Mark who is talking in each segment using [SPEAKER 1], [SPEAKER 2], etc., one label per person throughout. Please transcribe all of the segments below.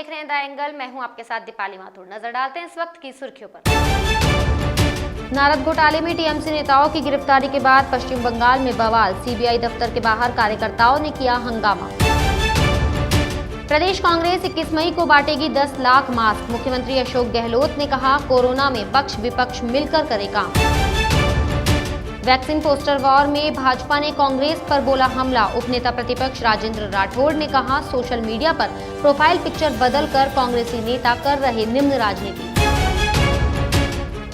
[SPEAKER 1] देख रहे हैं द एंगल। मैं हूं आपके साथ दीपाली माथुर। नजर डालते हैं इस वक्त की सुर्खियों पर। नारद घोटाले में टीएमसी नेताओं की गिरफ्तारी के बाद पश्चिम बंगाल में बवाल। सीबीआई दफ्तर के बाहर कार्यकर्ताओं ने किया हंगामा। प्रदेश कांग्रेस 21 मई को बांटेगी 10 लाख मास्क। मुख्यमंत्री अशोक गहलोत ने कहा, कोरोना में पक्ष विपक्ष मिलकर करे काम। वैक्सीन पोस्टर वॉर में भाजपा ने कांग्रेस पर बोला हमला। उपनेता प्रतिपक्ष राजेंद्र राठौड़ ने कहा, सोशल मीडिया पर प्रोफाइल पिक्चर बदलकर कांग्रेसी नेता कर रहे निम्न राजनीति।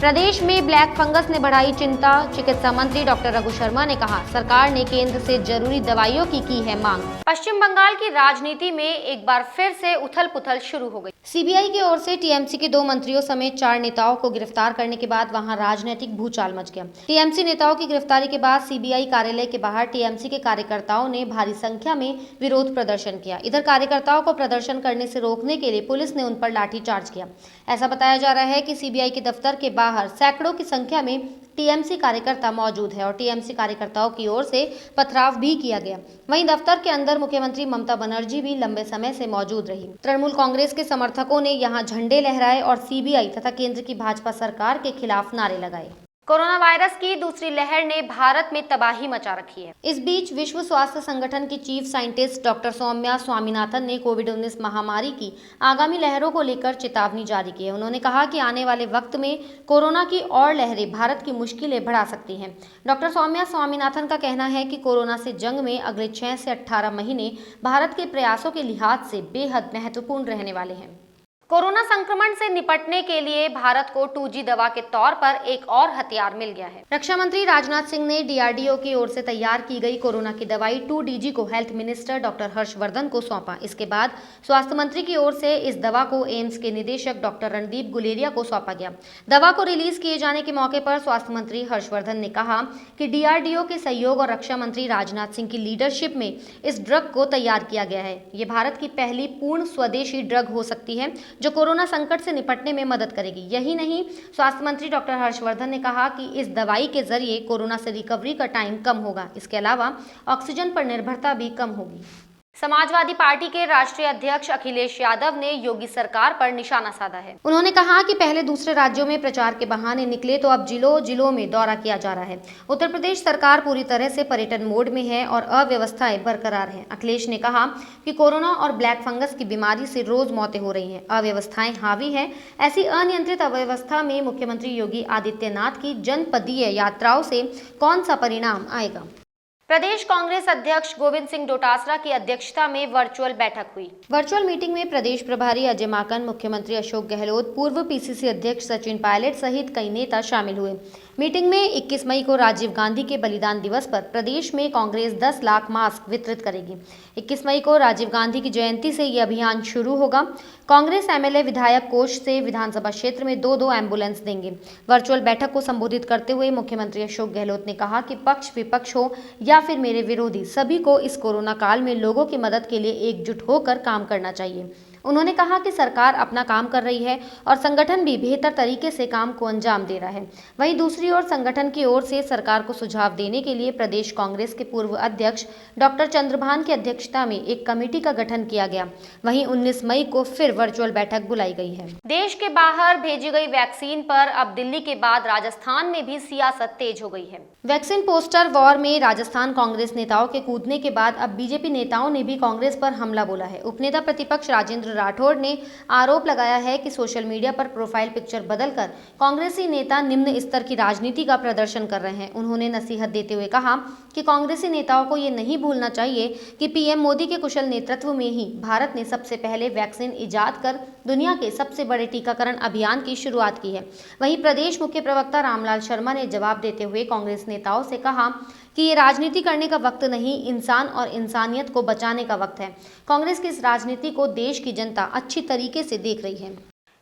[SPEAKER 1] प्रदेश में ब्लैक फंगस ने बढ़ाई चिंता। चिकित्सा मंत्री डॉक्टर रघु शर्मा ने कहा, सरकार ने केंद्र से जरूरी दवाइयों की है मांग। पश्चिम बंगाल की राजनीति में एक बार फिर से उथल पुथल शुरू हो गई। सीबीआई की ओर से टीएमसी के 2 मंत्रियों समेत 4 नेताओं को गिरफ्तार करने के बाद वहां राजनीतिक भूचाल मच गया। टीएमसी नेताओं की गिरफ्तारी के बाद सीबीआई कार्यालय के बाहर टीएमसी के कार्यकर्ताओं ने भारी संख्या में विरोध प्रदर्शन किया। इधर कार्यकर्ताओं को प्रदर्शन करने से रोकने के लिए पुलिस ने उन पर लाठीचार्ज किया। ऐसा बताया जा रहा है कि सीबीआई के दफ्तर के बाहर सैकड़ों की संख्या में टीएमसी कार्यकर्ता मौजूद है और टीएमसी कार्यकर्ताओं की ओर से पथराव भी किया गया। वहीं दफ्तर के अंदर मुख्यमंत्री ममता बनर्जी भी लंबे समय से मौजूद रही। तृणमूल कांग्रेस के समर्थकों ने यहां झंडे लहराए और सीबीआई तथा केंद्र की भाजपा सरकार के खिलाफ नारे लगाए। कोरोना वायरस की दूसरी लहर ने भारत में तबाही मचा रखी है। इस बीच विश्व स्वास्थ्य संगठन की chief scientist doctor Soumya Swaminathan ने कोविड-19 महामारी की आगामी लहरों को लेकर चेतावनी जारी की है। उन्होंने कहा कि आने वाले वक्त में कोरोना की और लहरें भारत की मुश्किलें बढ़ा सकती हैं। डॉक्टर सौम्या स्वामीनाथन का कहना है कि कोरोना से जंग में अगले 6 से 18 महीने भारत के प्रयासों के लिहाज से बेहद महत्वपूर्ण रहने वाले हैं। कोरोना संक्रमण से निपटने के लिए भारत को 2G दवा के तौर पर एक और हथियार मिल गया है। रक्षा मंत्री राजनाथ सिंह ने डीआरडीओ की ओर से तैयार की गई कोरोना की दवाई 2DG को हेल्थ मिनिस्टर डॉक्टर हर्षवर्धन को सौंपा। इसके बाद स्वास्थ्य मंत्री की ओर से इस दवा को एम्स के निदेशक डॉक्टर रणदीप गुलेरिया को सौंपा गया। दवा को रिलीज किए जाने के मौके पर स्वास्थ्य मंत्री हर्षवर्धन ने कहा कि डीआरडीओ के सहयोग और रक्षा मंत्री राजनाथ सिंह की लीडरशिप में इस ड्रग को तैयार किया गया है। ये भारत की पहली पूर्ण स्वदेशी ड्रग हो सकती है जो कोरोना संकट से निपटने में मदद करेगी। यही नहीं, स्वास्थ्य मंत्री डॉक्टर हर्षवर्धन ने कहा कि इस दवाई के जरिए कोरोना से रिकवरी का टाइम कम होगा। इसके अलावा ऑक्सीजन पर निर्भरता भी कम होगी। समाजवादी पार्टी के राष्ट्रीय अध्यक्ष अखिलेश यादव ने योगी सरकार पर निशाना साधा है। उन्होंने कहा कि पहले दूसरे राज्यों में प्रचार के बहाने निकले तो अब जिलों में दौरा किया जा रहा है। उत्तर प्रदेश सरकार पूरी तरह से पर्यटन मोड में है और अव्यवस्थाएं बरकरार हैं। अखिलेश ने कहा कि कोरोना और ब्लैक फंगस की बीमारी से रोज मौतें हो रही हैं, अव्यवस्थाएं हावी हैं। ऐसी अनियंत्रित अव्यवस्था में मुख्यमंत्री योगी आदित्यनाथ की जनपदीय यात्राओं से कौन सा परिणाम आएगा। प्रदेश कांग्रेस अध्यक्ष गोविंद सिंह डोटासरा की अध्यक्षता में वर्चुअल बैठक हुई। वर्चुअल मीटिंग में प्रदेश प्रभारी अजय माकन, मुख्यमंत्री अशोक गहलोत, पूर्व पीसीसी अध्यक्ष सचिन पायलट सहित कई नेता शामिल हुए। मीटिंग में 21 मई को राजीव गांधी के बलिदान दिवस पर प्रदेश में कांग्रेस 10 लाख मास्क वितरित करेगी। 21 मई को राजीव गांधी की जयंती से ये अभियान शुरू होगा। कांग्रेस एमएलए विधायक कोष से विधानसभा क्षेत्र में 2-2 एम्बुलेंस देंगे। वर्चुअल बैठक को संबोधित करते हुए मुख्यमंत्री अशोक गहलोत ने कहा कि पक्ष विपक्ष हो या फिर मेरे विरोधी, सभी को इस कोरोना काल में लोगों की मदद के लिए एकजुट होकर काम करना चाहिए। उन्होंने कहा कि सरकार अपना काम कर रही है और संगठन भी बेहतर तरीके से काम को अंजाम दे रहा है। वहीं दूसरी ओर संगठन की ओर से सरकार को सुझाव देने के लिए प्रदेश कांग्रेस के पूर्व अध्यक्ष डॉक्टर चंद्रभान की अध्यक्षता में एक कमेटी का गठन किया गया। वहीं 19 मई को फिर वर्चुअल बैठक बुलाई गई है। देश के बाहर भेजी गई वैक्सीन पर अब दिल्ली के बाद राजस्थान में भी सियासत तेज हो गई है। वैक्सीन पोस्टर वॉर में राजस्थान कांग्रेस नेताओं के कूदने के बाद अब बीजेपी नेताओं ने भी कांग्रेस पर हमला बोला है। उपनेता प्रतिपक्ष राजेंद्र राठौड़ ने आरोप लगाया है कि सोशल मीडिया पर प्रोफाइल पिक्चर बदलकर कांग्रेसी नेता निम्न स्तर की राजनीति का प्रदर्शन कर रहे हैं। उन्होंने नसीहत देते हुए कहा कि कांग्रेसी नेताओं को ये नहीं भूलना चाहिए कि पीएम मोदी के कुशल नेतृत्व में ही भारत ने सबसे पहले वैक्सीन इजाद कर दुनिया के सबसे बड़े टीकाकरण अभियान की शुरुआत की है। वहीं प्रदेश मुख्य प्रवक्ता रामलाल शर्मा ने जवाब देते हुए कांग्रेस नेताओं से कहा कि ये राजनीति करने का वक्त नहीं, इंसान और इंसानियत को बचाने का वक्त है। कांग्रेस की इस राजनीति को देश की जनता अच्छी तरीके से देख रही है।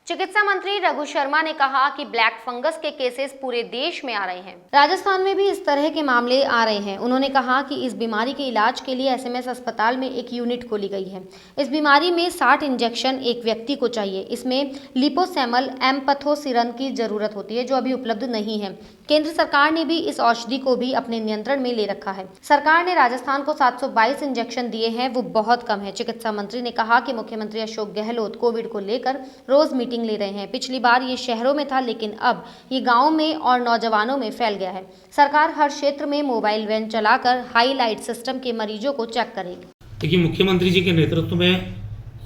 [SPEAKER 1] चिकित्सा मंत्री रघु शर्मा ने कहा कि ब्लैक फंगस के केसेस पूरे देश में आ रहे हैं। राजस्थान में भी इस तरह के मामले आ रहे हैं। उन्होंने कहा कि इस बीमारी के इलाज के लिए एसएमएस अस्पताल में एक यूनिट खोली गई है। इस बीमारी में 60 इंजेक्शन एक व्यक्ति को चाहिए। इसमें लिपोसोमल एम्पैथोसिरन की जरूरत होती है, जो अभी उपलब्ध नहीं है। केंद्र सरकार ने भी इस औषधि को भी अपने नियंत्रण में ले रखा है। सरकार ने राजस्थान को 722 इंजेक्शन दिए हैं, वो बहुत कम है। चिकित्सा मंत्री ने कहा कि मुख्यमंत्री अशोक गहलोत कोविड को लेकर रोज मीटिंग ले रहे हैं। पिछली बार ये शहरों में था, लेकिन अब ये गाँव में और नौजवानों में फैल गया है। सरकार हर क्षेत्र में मोबाइल वैन चलाकर हाईलाइट सिस्टम के मरीजों को चेक करेगी।
[SPEAKER 2] देखिए, मुख्यमंत्री जी के नेतृत्व में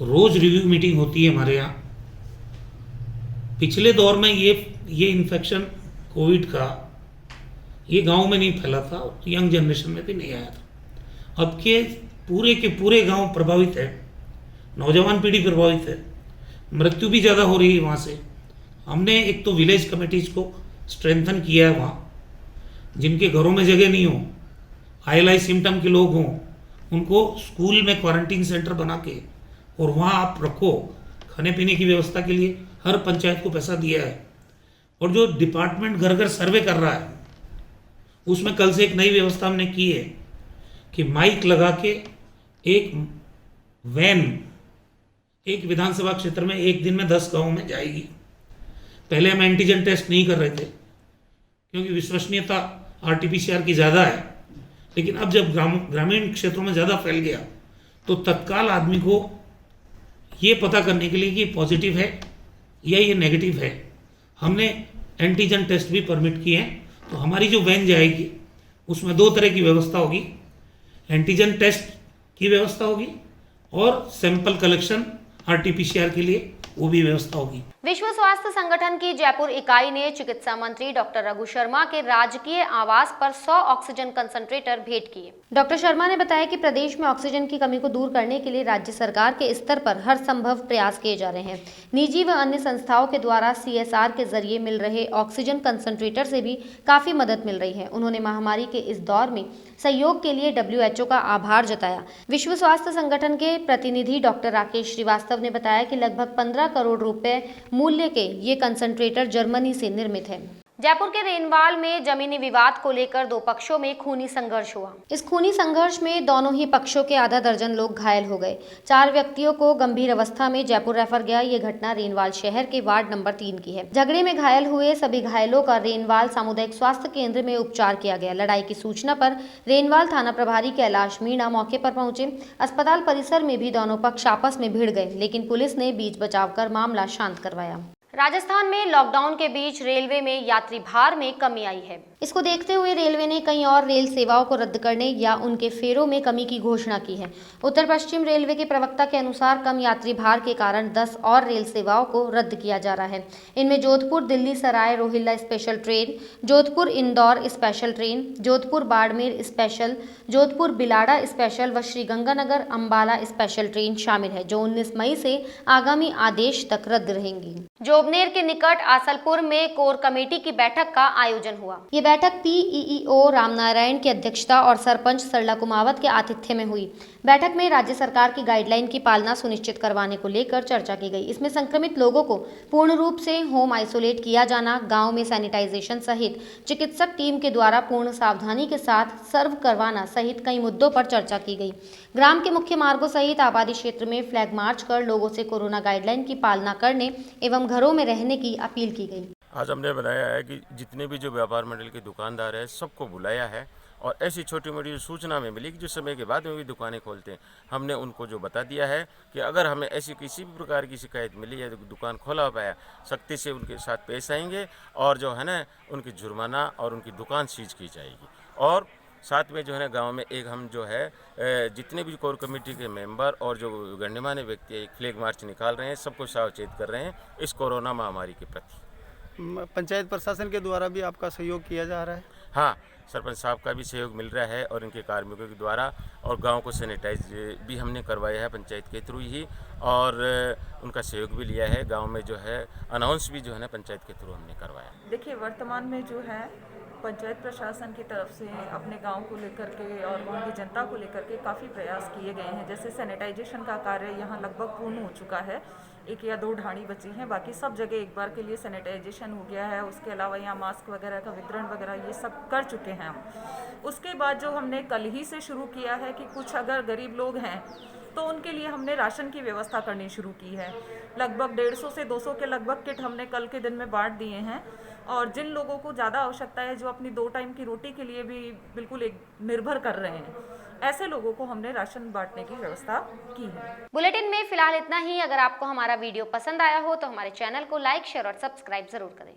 [SPEAKER 2] रोज रिव्यू मीटिंग होती है हमारे यहाँ। पिछले दौर में ये इन्फेक्शन कोविड का ये गांव में नहीं फैला था, यंग जनरेशन में भी नहीं आया था। अब के पूरे गांव प्रभावित है, नौजवान पीढ़ी प्रभावित है, मृत्यु भी ज़्यादा हो रही है वहाँ से। हमने एक तो विलेज कमेटीज को स्ट्रेंथन किया है। वहाँ जिनके घरों में जगह नहीं हो, हाईलाइट सिम्टम के लोग हों, उनको स्कूल में क्वारंटीन सेंटर बना के और वहाँ आप रखो। खाने पीने की व्यवस्था के लिए हर पंचायत को पैसा दिया है। और जो डिपार्टमेंट घर घर सर्वे कर रहा है, उसमें कल से एक नई व्यवस्था हमने की है कि माइक लगा के एक वैन एक विधानसभा क्षेत्र में एक दिन में 10 गाँव में जाएगी। पहले हम एंटीजन टेस्ट नहीं कर रहे थे क्योंकि विश्वसनीयता आरटीपीसीआर की ज़्यादा है, लेकिन अब जब ग्रामीण क्षेत्रों में ज़्यादा फैल गया तो तत्काल आदमी को ये पता करने के लिए कि पॉजिटिव है या ये नेगेटिव है, हमने एंटीजन टेस्ट भी परमिट किए हैं। तो हमारी जो वैन जाएगी उसमें 2 तरह की व्यवस्था होगी, एंटीजन टेस्ट की व्यवस्था होगी और सैंपल कलेक्शन आरटीपीसीआर के लिए वो भी व्यवस्था होगी।
[SPEAKER 1] विश्व स्वास्थ्य संगठन की जयपुर इकाई ने चिकित्सा मंत्री डॉक्टर रघु शर्मा के राजकीय आवास पर 100 ऑक्सीजन कंसंट्रेटर भेंट किए। डॉक्टर शर्मा ने बताया कि प्रदेश में ऑक्सीजन की कमी को दूर करने के लिए राज्य सरकार के स्तर पर हर संभव प्रयास किए जा रहे हैं। निजी व अन्य संस्थाओं के द्वारा सीएसआर के जरिए मिल रहे ऑक्सीजन कंसंट्रेटर से भी काफी मदद मिल रही है। उन्होंने महामारी के इस दौर में सहयोग के लिए WHO का आभार जताया। विश्व स्वास्थ्य संगठन के प्रतिनिधि डॉक्टर राकेश श्रीवास्तव ने बताया कि लगभग 15 करोड़ रुपए मूल्य के ये कंसंट्रेटर जर्मनी से निर्मित है। जयपुर के रेनवाल में जमीनी विवाद को लेकर 2 पक्षों में खूनी संघर्ष हुआ। इस खूनी संघर्ष में दोनों ही पक्षों के आधा दर्जन लोग घायल हो गए। 4 व्यक्तियों को गंभीर अवस्था में जयपुर रेफर गया। ये घटना रेनवाल शहर के वार्ड नंबर 3 की है। झगड़े में घायल हुए सभी घायलों का रेनवाल सामुदायिक स्वास्थ्य केंद्र में उपचार किया गया। लड़ाई की सूचना पर रेनवाल थाना प्रभारी कैलाश मीणा मौके पर पहुंचे। अस्पताल परिसर में भी दोनों पक्ष आपस में भिड़ गए, लेकिन पुलिस ने बीच बचाव कर मामला शांत करवाया। राजस्थान में लॉकडाउन के बीच रेलवे में यात्री भार में कमी आई है। इसको देखते हुए रेलवे ने कई और रेल सेवाओं को रद्द करने या उनके फेरों में कमी की घोषणा की है। उत्तर पश्चिम रेलवे के प्रवक्ता के अनुसार कम यात्री भार के कारण 10 और रेल सेवाओं को रद्द किया जा रहा है। इनमें Jodhpur Delhi Sarai Rohilla special train, Jodhpur Indore special train, Jodhpur Barmer special, Jodhpur Bilara special व श्रीगंगानगर अंबाला स्पेशल ट्रेन शामिल है, जो 19 मई से आगामी आदेश तक रद्द रहेंगी। जोबनेर के निकट आसलपुर में कोर कमेटी की बैठक का आयोजन हुआ। ये बैठक PEEO रामनारायण की अध्यक्षता और सरपंच सरला कुमावत के आतिथ्य में हुई। बैठक में राज्य सरकार की गाइडलाइन की पालना सुनिश्चित करवाने को लेकर चर्चा की गई। इसमें संक्रमित लोगों को पूर्ण रूप से होम आइसोलेट किया जाना, गांव में सैनिटाइजेशन सहित चिकित्सक टीम के द्वारा पूर्ण सावधानी के साथ सर्व करवाना सहित कई मुद्दों पर चर्चा की गई। ग्राम के मुख्य मार्गों सहित आबादी क्षेत्र में फ्लैग मार्च कर लोगों से कोरोना गाइडलाइन की पालना करने एवं घरों में रहने की अपील की गई।
[SPEAKER 3] आज हमने बनाया है कि जितने भी जो व्यापार मंडल के दुकानदार हैं सबको बुलाया है और ऐसी छोटी मोटी सूचना में मिली कि जो समय के बाद में भी दुकानें खोलते हैं, हमने उनको जो बता दिया है कि अगर हमें ऐसी किसी भी प्रकार की शिकायत मिली है तो दुकान खोला पाया सख्ती से उनके साथ पेश आएंगे और जो है ना उनकी जुर्माना और उनकी दुकान सीज की जाएगी। और साथ में जो है ना गांव में एक हम जो है जितने भी कोर कमेटी के मेंबर और जो गण्यमान्य व्यक्ति एक फ्लैग मार्च निकाल रहे हैं, सबको सावचेत कर रहे हैं इस कोरोना महामारी के प्रति।
[SPEAKER 4] पंचायत प्रशासन के द्वारा भी आपका सहयोग किया जा रहा है?
[SPEAKER 3] हाँ, सरपंच साहब का भी सहयोग मिल रहा है और इनके कार्मिकों के द्वारा, और गांव को सैनिटाइज भी हमने करवाया है पंचायत के थ्रू ही, और उनका सहयोग भी लिया है। गांव में जो है अनाउंस भी जो है ना पंचायत के थ्रू हमने करवाया।
[SPEAKER 5] देखिए, वर्तमान में जो है पंचायत प्रशासन की तरफ से अपने गांव को लेकर के और वहाँ की जनता को लेकर के काफ़ी प्रयास किए गए हैं। जैसे सैनिटाइजेशन का कार्य यहाँ लगभग पूर्ण हो चुका है। 1 या 2 ढाणी बची हैं, बाकी सब जगह एक बार के लिए सैनिटाइजेशन हो गया है। उसके अलावा यहाँ मास्क वगैरह का वितरण वगैरह ये सब कर चुके हैं हम। उसके बाद जो हमने कल ही से शुरू किया है कि कुछ अगर गरीब लोग हैं तो उनके लिए हमने राशन की व्यवस्था करनी शुरू की है। लगभग 150 से 200 के लगभग किट हमने कल के दिन में बांट दिए हैं। और जिन लोगों को ज़्यादा आवश्यकता है, जो अपनी 2 टाइम की रोटी के लिए भी बिल्कुल एक निर्भर कर रहे हैं, ऐसे लोगों को हमने राशन बांटने की व्यवस्था की है।
[SPEAKER 1] बुलेटिन में फिलहाल इतना ही। अगर आपको हमारा वीडियो पसंद आया हो तो हमारे चैनल को लाइक, शेयर और सब्सक्राइब जरूर करें।